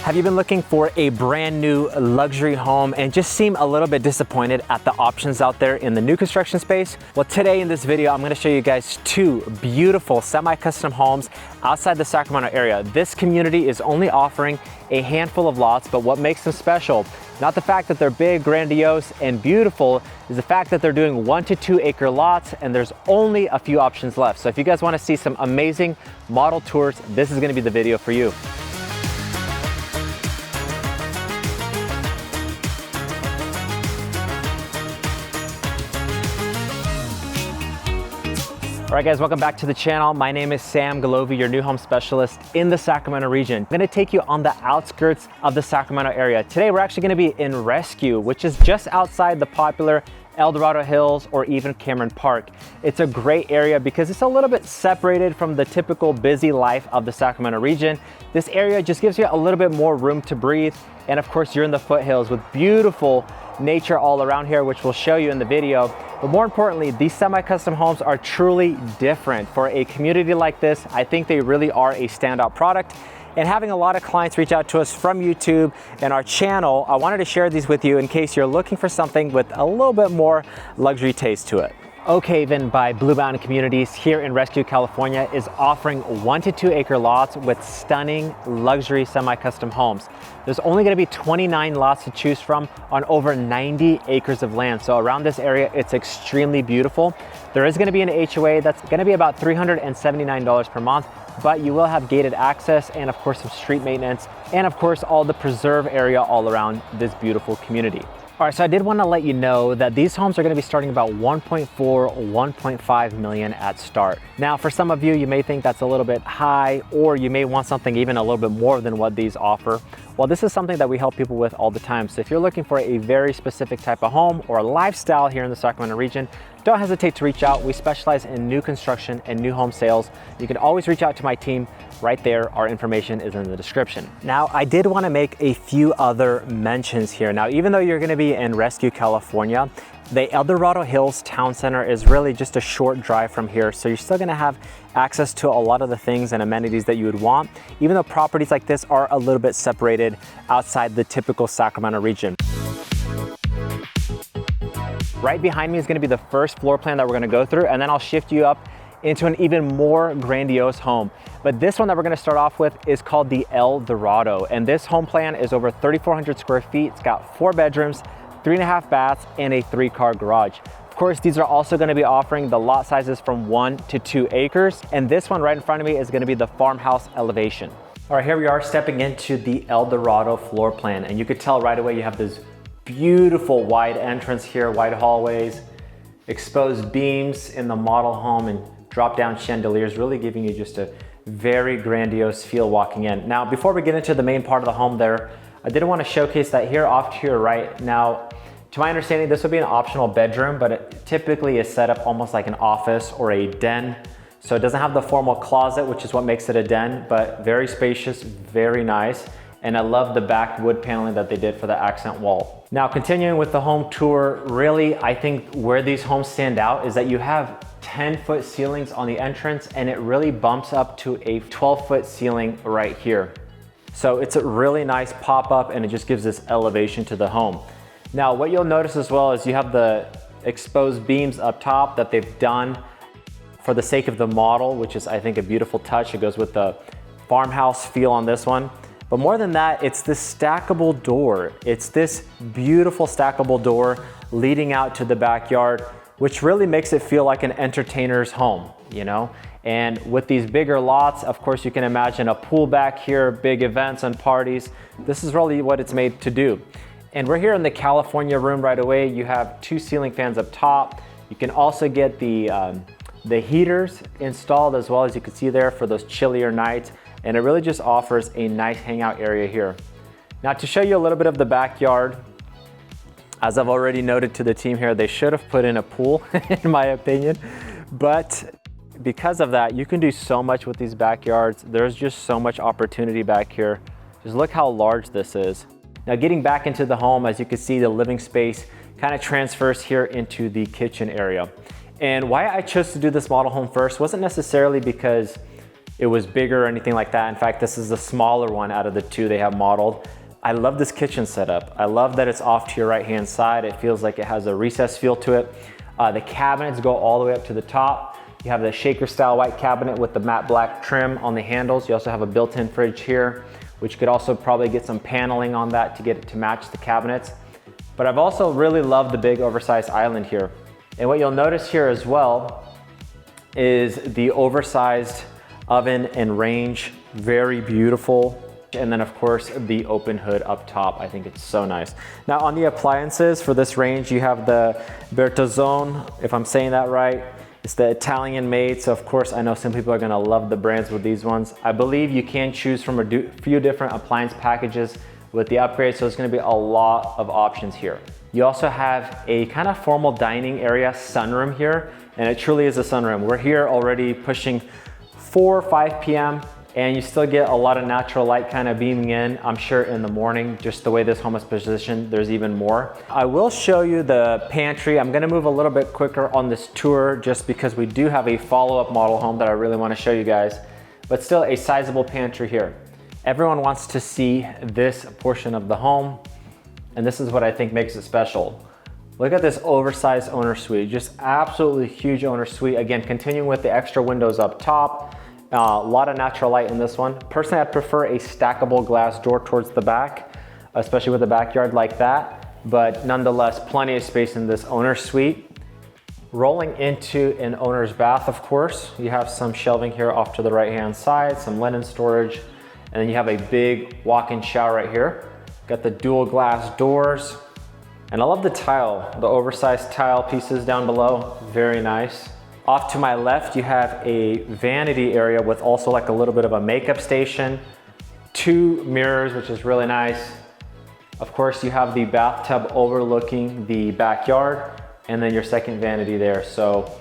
Have you been looking for a brand new luxury home and just seem a little bit disappointed at the options out there in the new construction space? Well, today in this video, I'm gonna show you guys two beautiful semi-custom homes outside the Sacramento area. This community is only offering a handful of lots, but what makes them special, not the fact that they're big, grandiose, and beautiful, is the fact that they're doing 1 to 2 acre lots and there's only a few options left. So if you guys wanna see some amazing model tours, this is gonna be the video for you. All right guys, welcome back to the channel. My name is Sam Golovey, your new home specialist in the Sacramento region. I'm gonna take you on the outskirts of the Sacramento area. Today we're actually gonna be in Rescue, which is just outside the popular El Dorado Hills or even Cameron Park. It's a great area because it's a little bit separated from the typical busy life of the Sacramento region. This area just gives you a little bit more room to breathe. And of course, you're in the foothills with beautiful nature all around here, which we'll show you in the video. But more importantly, these semi-custom homes are truly different. For a community like this, I think they really are a standout product. And having a lot of clients reach out to us from YouTube and our channel, I wanted to share these with you in case you're looking for something with a little bit more luxury taste to it. Oakhaven by Blue Mountain Communities here in Rescue, California is offering 1 to 2 acre lots with stunning luxury semi-custom homes. There's only gonna be 29 lots to choose from on over 90 acres of land. So around this area, it's extremely beautiful. There is gonna be an HOA that's gonna be about $379 per month, but you will have gated access and of course some street maintenance and of course all the preserve area all around this beautiful community. All right, so I did want to let you know that these homes are going to be starting about 1.4, 1.5 million at start. Now, for some of you, you may think that's a little bit high, or you may want something even a little bit more than what these offer. Well, this is something that we help people with all the time. So if you're looking for a very specific type of home or a lifestyle here in the Sacramento region, don't hesitate to reach out. We specialize in new construction and new home sales. You can always reach out to my team right there. Our information is in the description. Now, I did want to make a few other mentions here. Now, even though you're going to be in Rescue, California, the El Dorado Hills Town Center is really just a short drive from here. So you're still going to have access to a lot of the things and amenities that you would want, even though properties like this are a little bit separated outside the typical Sacramento region. Right behind me is going to be the first floor plan that we're going to go through, and then I'll shift you up into an even more grandiose home. But this one that we're going to start off with is called the El Dorado, and this home plan is over 3,400 square feet. It's got 4 bedrooms, 3.5 baths, and a 3-car garage. Of course, these are also going to be offering the lot sizes from 1 to 2 acres, and this one right in front of me is going to be the farmhouse elevation. All right, here we are stepping into the El Dorado floor plan, and you could tell right away you have this beautiful wide entrance here, wide hallways, exposed beams in the model home, and drop down chandeliers, really giving you just a very grandiose feel walking in. Now, before we get into the main part of the home there, I did want to showcase that here off to your right. Now, to my understanding, this would be an optional bedroom, but it typically is set up almost like an office or a den. So it doesn't have the formal closet, which is what makes it a den, but very spacious, very nice. And I love the back wood paneling that they did for the accent wall. Now, continuing with the home tour, really, I think where these homes stand out is that you have 10-foot ceilings on the entrance, and it really bumps up to a 12-foot ceiling right here. So it's a really nice pop-up, and it just gives this elevation to the home. Now, what you'll notice as well is you have the exposed beams up top that they've done for the sake of the model, which is, I think, a beautiful touch. It goes with the farmhouse feel on this one. But more than that, it's this stackable door. It's this beautiful stackable door leading out to the backyard, which really makes it feel like an entertainer's home, you know? And with these bigger lots, of course, you can imagine a pool back here, big events and parties. This is really what it's made to do. And we're here in the California room right away. You have 2 ceiling fans up top. You can also get the heaters installed as well, as you can see there, for those chillier nights. And it really just offers a nice hangout area here. Now, to show you a little bit of the backyard, as I've already noted to the team here, they should have put in a pool, in my opinion. But because of that, you can do so much with these backyards. There's just so much opportunity back here. Just look how large this is. Now, getting back into the home, as you can see, the living space kind of transfers here into the kitchen area. And why I chose to do this model home first wasn't necessarily because it was bigger or anything like that. In fact, this is the smaller one out of the two they have modeled. I love this kitchen setup. I love that it's off to your right-hand side. It feels like it has a recessed feel to it. The cabinets go all the way up to the top. You have the shaker style white cabinet with the matte black trim on the handles. You also have a built-in fridge here, which could also probably get some paneling on that to get it to match the cabinets. But I've also really loved the big oversized island here. And what you'll notice here as well is the oversized oven and range, very beautiful. And then of course the open hood up top. I think it's so nice. Now on the appliances for this range, you have the Bertozone, if I'm saying that right. It's the Italian made, so of course I know some people are gonna love the brands with these ones. I believe you can choose from a few different appliance packages with the upgrade, so it's gonna be a lot of options here. You also have a kind of formal dining area sunroom here, and it truly is a sunroom. We're here already pushing 4 or 5 p.m. and you still get a lot of natural light kind of beaming in. I'm sure in the morning, just the way this home is positioned, there's even more. I will show you the pantry. I'm gonna move a little bit quicker on this tour just because we do have a follow-up model home that I really wanna show you guys, but still a sizable pantry here. Everyone wants to see this portion of the home, and this is what I think makes it special. Look at this oversized owner suite, just absolutely huge owner suite. Again, continuing with the extra windows up top. A lot of natural light in this one. Personally, I prefer a stackable glass door towards the back, especially with a backyard like that. But nonetheless, plenty of space in this owner suite. Rolling into an owner's bath, of course. You have some shelving here off to the right-hand side, some linen storage, and then you have a big walk-in shower right here. Got the dual glass doors. And I love the tile, the oversized tile pieces down below, very nice. Off to my left, you have a vanity area with also like a little bit of a makeup station, 2 mirrors, which is really nice. Of course, you have the bathtub overlooking the backyard, and then your second vanity there. So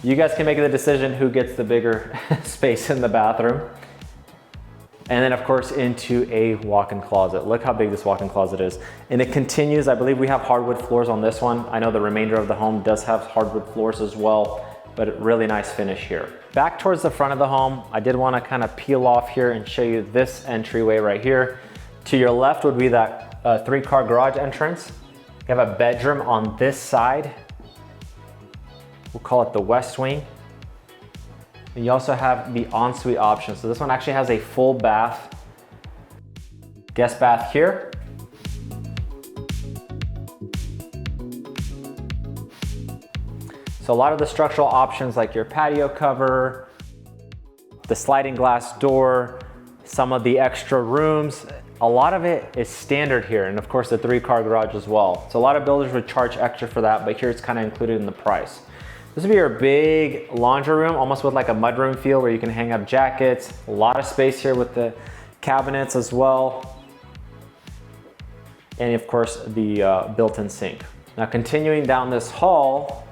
you guys can make the decision who gets the bigger space in the bathroom. And then of course into a walk-in closet. Look how big this walk-in closet is. And it continues, I believe we have hardwood floors on this one. I know the remainder of the home does have hardwood floors as well, but really nice finish here. Back towards the front of the home, I did want to kind of peel off here and show you this entryway right here. To your left would be that 3-car garage entrance. You have a bedroom on this side. We'll call it the west wing. And you also have the ensuite option. So this one actually has a full bath, guest bath here. So a lot of the structural options like your patio cover, the sliding glass door, some of the extra rooms, a lot of it is standard here. And of course the 3-car garage as well. So a lot of builders would charge extra for that, but here it's kind of included in the price. This would be your big laundry room, almost with like a mudroom feel where you can hang up jackets. A lot of space here with the cabinets as well. And of course the built-in sink. Now continuing down this hall,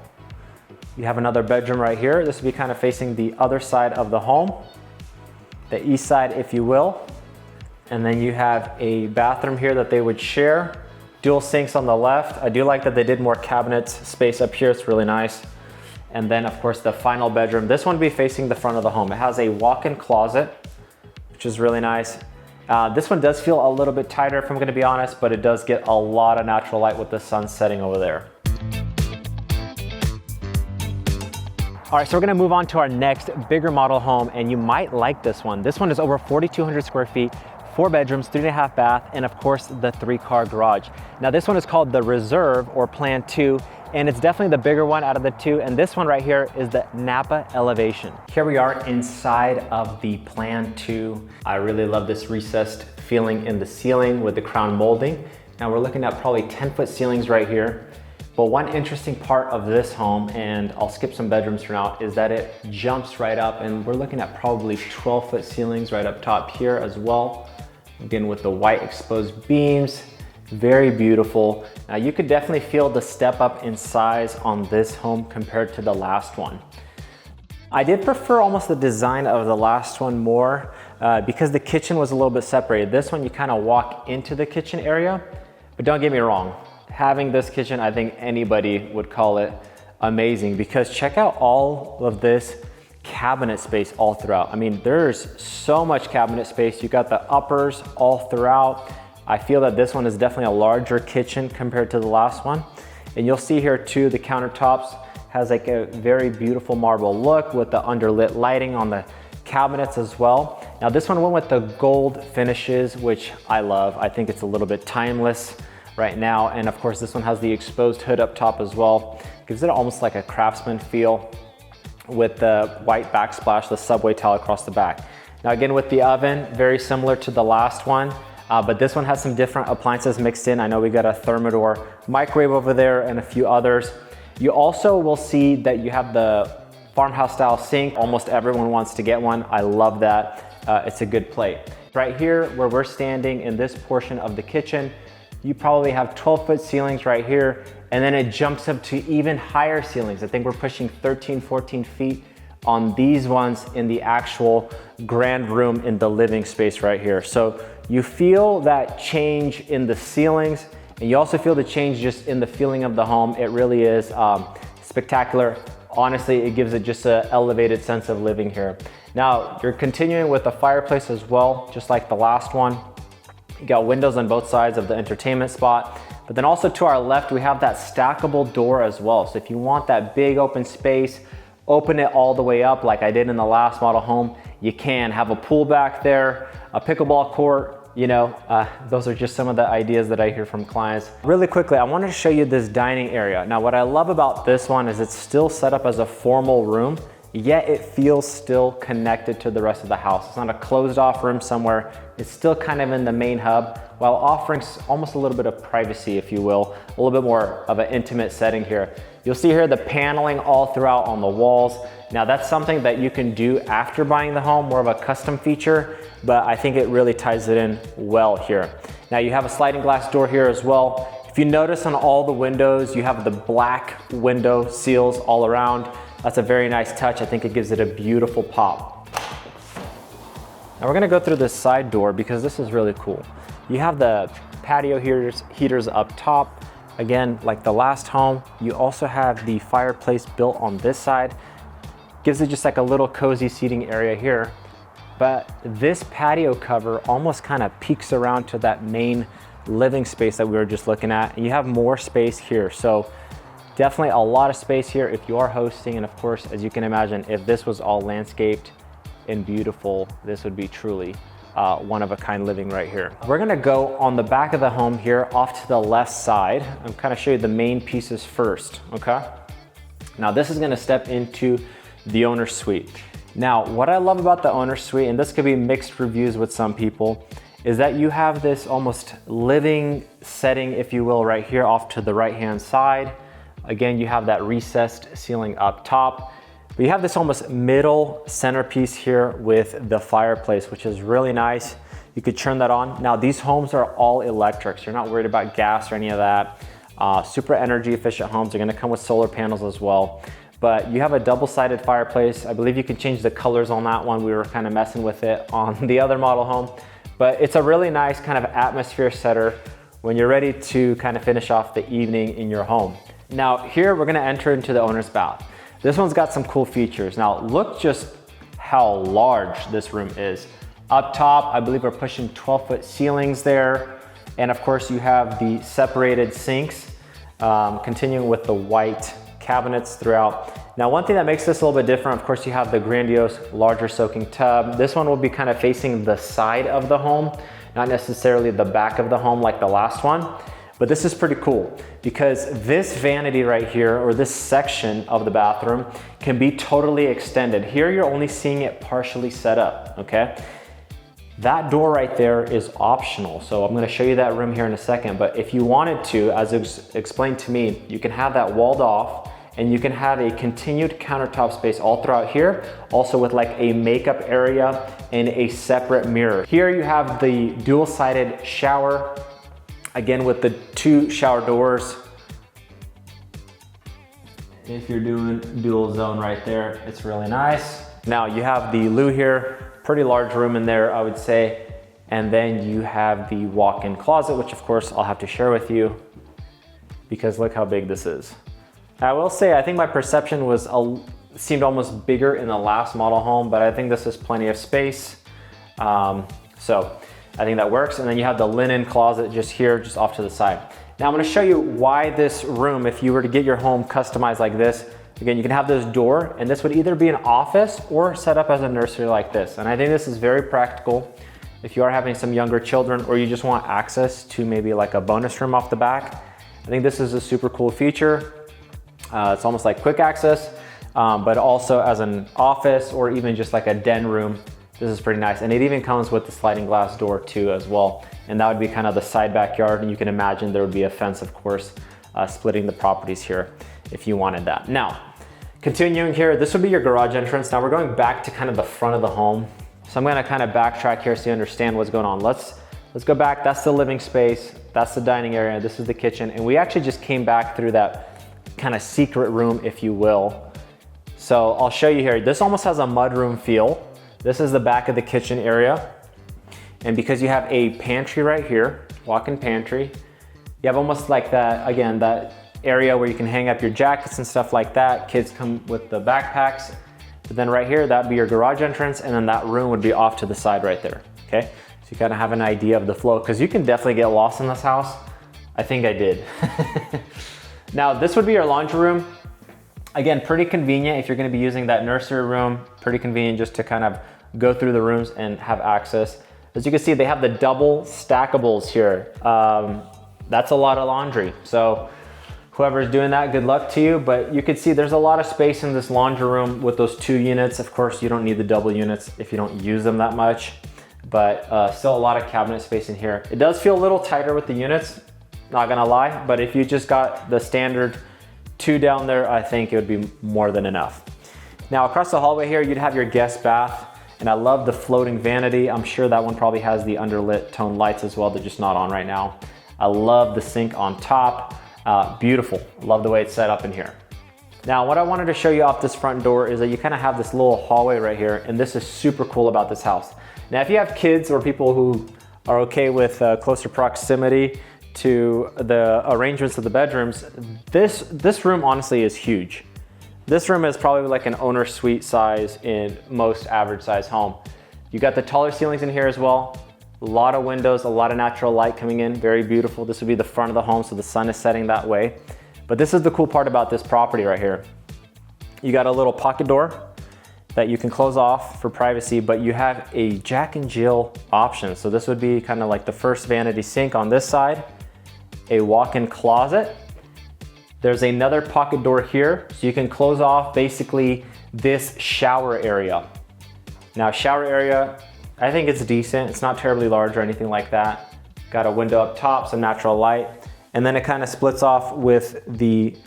you have another bedroom right here. This will be kind of facing the other side of the home, the east side, if you will. And then you have a bathroom here that they would share. Dual sinks on the left. I do like that they did more cabinets space up here. It's really nice. And then of course the final bedroom. This one will be facing the front of the home. It has a walk-in closet, which is really nice. This one does feel a little bit tighter if I'm gonna be honest, but it does get a lot of natural light with the sun setting over there. All right, so we're gonna move on to our next bigger model home, and you might like this one. This one is over 4,200 square feet, 4 bedrooms, 3.5 bath, and of course the 3-car garage. Now this one is called the Reserve or Plan 2, and it's definitely the bigger one out of the two. And this one right here is the Napa Elevation. Here we are inside of the Plan 2. I really love this recessed feeling in the ceiling with the crown molding. Now we're looking at probably 10-foot ceilings right here. But one interesting part of this home, and I'll skip some bedrooms for now, is that it jumps right up, and we're looking at probably 12-foot ceilings right up top here as well. Again, with the white exposed beams, very beautiful. Now you could definitely feel the step up in size on this home compared to the last one. I did prefer almost the design of the last one more because the kitchen was a little bit separated. This one you kind of walk into the kitchen area, but don't get me wrong. Having this kitchen, I think anybody would call it amazing, because check out all of this cabinet space all throughout. I mean, there's so much cabinet space. You got the uppers all throughout. I feel that this one is definitely a larger kitchen compared to the last one. And you'll see here too, the countertops has like a very beautiful marble look with the underlit lighting on the cabinets as well. Now this one went with the gold finishes, which I love. I think it's a little bit timeless right now. And of course, this one has the exposed hood up top as well. Gives it almost like a craftsman feel with the white backsplash, the subway tile across the back. Now again, with the oven, very similar to the last one, but this one has some different appliances mixed in. I know we got a Thermador microwave over there and a few others. You also will see that you have the farmhouse style sink. Almost everyone wants to get one. I love that. It's a good plate. Right here, where we're standing in this portion of the kitchen, you probably have 12-foot ceilings right here, and then it jumps up to even higher ceilings. I think we're pushing 13, 14 feet on these ones in the actual grand room in the living space right here. So you feel that change in the ceilings, and you also feel the change just in the feeling of the home. It really is spectacular. Honestly, it gives it just an elevated sense of living here. Now, you're continuing with the fireplace as well, just like the last one. You got windows on both sides of the entertainment spot, but then also to our left, we have that stackable door as well. So if you want that big open space, open it all the way up like I did in the last model home, you can have a pool back there, a pickleball court, you know, those are just some of the ideas that I hear from clients. Really quickly, I wanted to show you this dining area. Now, what I love about this one is it's still set up as a formal room, yet it feels still connected to the rest of the house. It's not a closed off room somewhere. It's still kind of in the main hub while offering almost a little bit of privacy, if you will, a little bit more of an intimate setting here. You'll see here the paneling all throughout on the walls. Now that's something that you can do after buying the home, more of a custom feature, but I think it really ties it in well here. Now you have a sliding glass door here as well. If you notice on all the windows, you have the black window seals all around. That's a very nice touch. I think it gives it a beautiful pop. Now we're gonna go through this side door because this is really cool. You have the patio heaters up top. Again, like the last home, you also have the fireplace built on this side. Gives it just like a little cozy seating area here. But this patio cover almost kind of peeks around to that main living space that we were just looking at. And you have more space here. So definitely a lot of space here if you are hosting. And of course, as you can imagine, if this was all landscaped and beautiful, this would be truly one of a kind living right here. We're gonna go on the back of the home here off to the left side and kind of show you the main pieces first, okay? Now this is gonna step into the owner's suite. Now, what I love about the owner's suite, and this could be mixed reviews with some people, is that you have this almost living setting, if you will, right here off to the right-hand side. Again, you have that recessed ceiling up top. But you have this almost middle centerpiece here with the fireplace, which is really nice. You could turn that on. Now, these homes are all electric, so you're not worried about gas or any of that. Super energy efficient homes are gonna come with solar panels as well. But you have a double-sided fireplace. I believe you can change the colors on that one. We were kind of messing with it on the other model home. But it's a really nice kind of atmosphere setter when you're ready to kind of finish off the evening in your home. Now, here we're gonna enter into the owner's bath. This one's got some cool features. Now, look just how large this room is. Up top, I believe we're pushing 12-foot ceilings there. And of course, you have the separated sinks, continuing with the white cabinets throughout. Now, one thing that makes this a little bit different, of course, you have the grandiose, larger soaking tub. This one will be kind of facing the side of the home, not necessarily the back of the home like the last one. But this is pretty cool because this vanity right here, or this section of the bathroom, can be totally extended. Here, you're only seeing it partially set up, okay? That door right there is optional. So I'm gonna show you that room here in a second, but if you wanted to, as explained to me, you can have that walled off and you can have a continued countertop space all throughout here, also with like a makeup area and a separate mirror. Here you have the dual-sided shower, again with the 2 shower doors. If you're doing dual zone right there, it's really nice. Now you have the loo here, pretty large room in there, I would say. And then you have the walk-in closet, which of course I'll have to share with you because look how big this is. I will say, I think my perception was seemed almost bigger in the last model home, but I think this is plenty of space. So I think that works. And then you have the linen closet just here, just off to the side. Now I'm gonna show you why this room, if you were to get your home customized like this, again, you can have this door, and this would either be an office or set up as a nursery like this. And I think this is very practical if you are having some younger children, or you just want access to maybe like a bonus room off the back. I think this is a super cool feature. It's almost like quick access, but also as an office or even just like a den room. This is pretty nice. And it even comes with the sliding glass door too as well. And that would be kind of the side backyard. And you can imagine there would be a fence, of course, splitting the properties here if you wanted that. Now, continuing here, this would be your garage entrance. Now we're going back to kind of the front of the home. So I'm gonna kind of backtrack here so you understand what's going on. Let's go back. That's the living space. That's the dining area. This is the kitchen. And we actually just came back through that kind of secret room, if you will. So I'll show you here. This almost has a mudroom feel. This is the back of the kitchen area. And because you have a pantry right here, walk-in pantry, you have almost like that, again, that area where you can hang up your jackets and stuff like that. Kids come with the backpacks. But then right here, that'd be your garage entrance, and then that room would be off to the side right there, okay? So you kind of have an idea of the flow, because you can definitely get lost in this house. I think I did. Now, this would be your laundry room. Again, pretty convenient if you're gonna be using that nursery room, pretty convenient just to kind of go through the rooms and have access. As you can see, they have the double stackables here. That's a lot of laundry. So whoever's doing that, good luck to you. But you can see there's a lot of space in this laundry room with those 2 units. Of course, you don't need the double units if you don't use them that much, but still a lot of cabinet space in here. It does feel a little tighter with the units, not gonna lie, but if you just got the standard 2 down there, I think it would be more than enough. Now across the hallway here, you'd have your guest bath, and I love the floating vanity. I'm sure that one probably has the underlit tone lights as well. They're just not on right now. I love the sink on top. Beautiful, love the way it's set up in here. Now what I wanted to show you off this front door is that you kind of have this little hallway right here, and this is super cool about this house. Now if you have kids or people who are okay with closer proximity to the arrangements of the bedrooms, this room honestly is huge. This room is probably like an owner suite size in most average size home. You got the taller ceilings in here as well. A lot of windows, a lot of natural light coming in, very beautiful. This would be the front of the home, so the sun is setting that way. But this is the cool part about this property right here. You got a little pocket door that you can close off for privacy, but you have a Jack and Jill option. So this would be kind of like the first vanity sink on this side, a walk-in closet. There's another pocket door here, so you can close off basically this shower area. Now shower area, I think it's decent. It's not terribly large or anything like that. Got a window up top, some natural light, and then it kind of splits off with the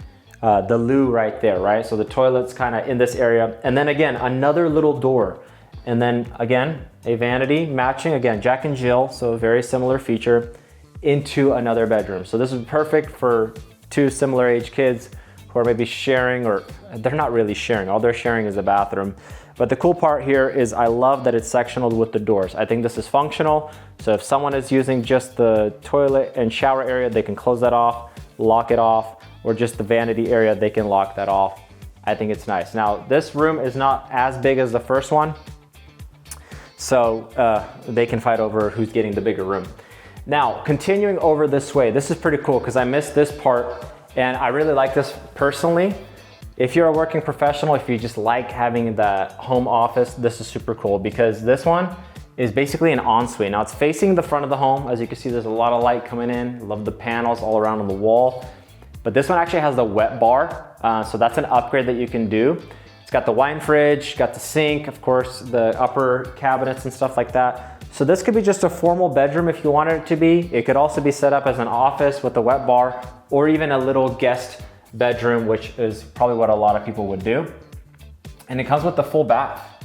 loo right there, right? So the toilet's kind of in this area, and then again another little door, and then again a vanity matching, again Jack and Jill, so a very similar feature, into another bedroom. So this is perfect for 2 similar age kids who are maybe sharing, or they're not really sharing, all they're sharing is a bathroom. But the cool part here is I love that it's sectional with the doors. I think this is functional. So if someone is using just the toilet and shower area, they can close that off, lock it off, or just the vanity area, they can lock that off. I think it's nice. Now, this room is not as big as the first one, so they can fight over who's getting the bigger room. Now, continuing over this way, this is pretty cool because I missed this part, and I really like this personally. If you're a working professional, if you just like having the home office, this is super cool because this one is basically an ensuite. Now it's facing the front of the home. As you can see, there's a lot of light coming in. Love the panels all around on the wall. But this one actually has the wet bar. So that's an upgrade that you can do. It's got the wine fridge, got the sink, of course, the upper cabinets and stuff like that. So this could be just a formal bedroom if you wanted it to be. It could also be set up as an office with a wet bar, or even a little guest bedroom, which is probably what a lot of people would do. And it comes with the full bath.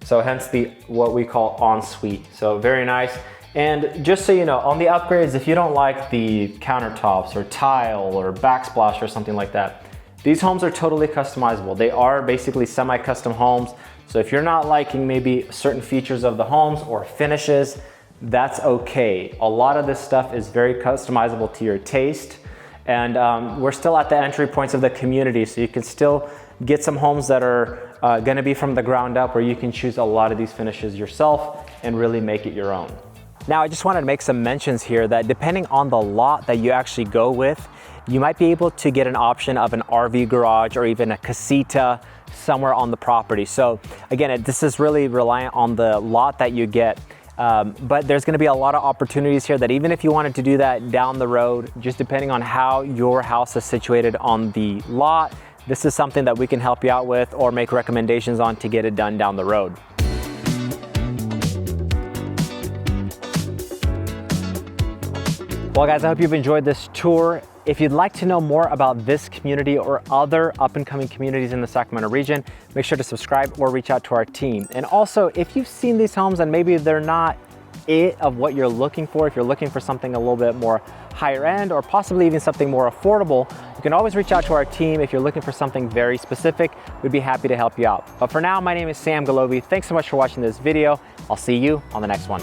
So hence the what we call ensuite. So very nice. And just so you know, on the upgrades, if you don't like the countertops or tile or backsplash or something like that, these homes are totally customizable. They are basically semi-custom homes. So if you're not liking maybe certain features of the homes or finishes, that's okay. A lot of this stuff is very customizable to your taste. And we're still at the entry points of the community, so you can still get some homes that are gonna be from the ground up, where you can choose a lot of these finishes yourself and really make it your own. Now, I just wanted to make some mentions here that depending on the lot that you actually go with, you might be able to get an option of an RV garage or even a casita somewhere on the property. So again, this is really reliant on the lot that you get. But there's gonna be a lot of opportunities here that even if you wanted to do that down the road, just depending on how your house is situated on the lot, this is something that we can help you out with or make recommendations on to get it done down the road. Well guys, I hope you've enjoyed this tour. If you'd like to know more about this community or other up and coming communities in the Sacramento region, make sure to subscribe or reach out to our team. And also, if you've seen these homes and maybe they're not it of what you're looking for, if you're looking for something a little bit more higher end or possibly even something more affordable, you can always reach out to our team. If you're looking for something very specific, we'd be happy to help you out. But for now, my name is Sam Golovey. Thanks so much for watching this video. I'll see you on the next one.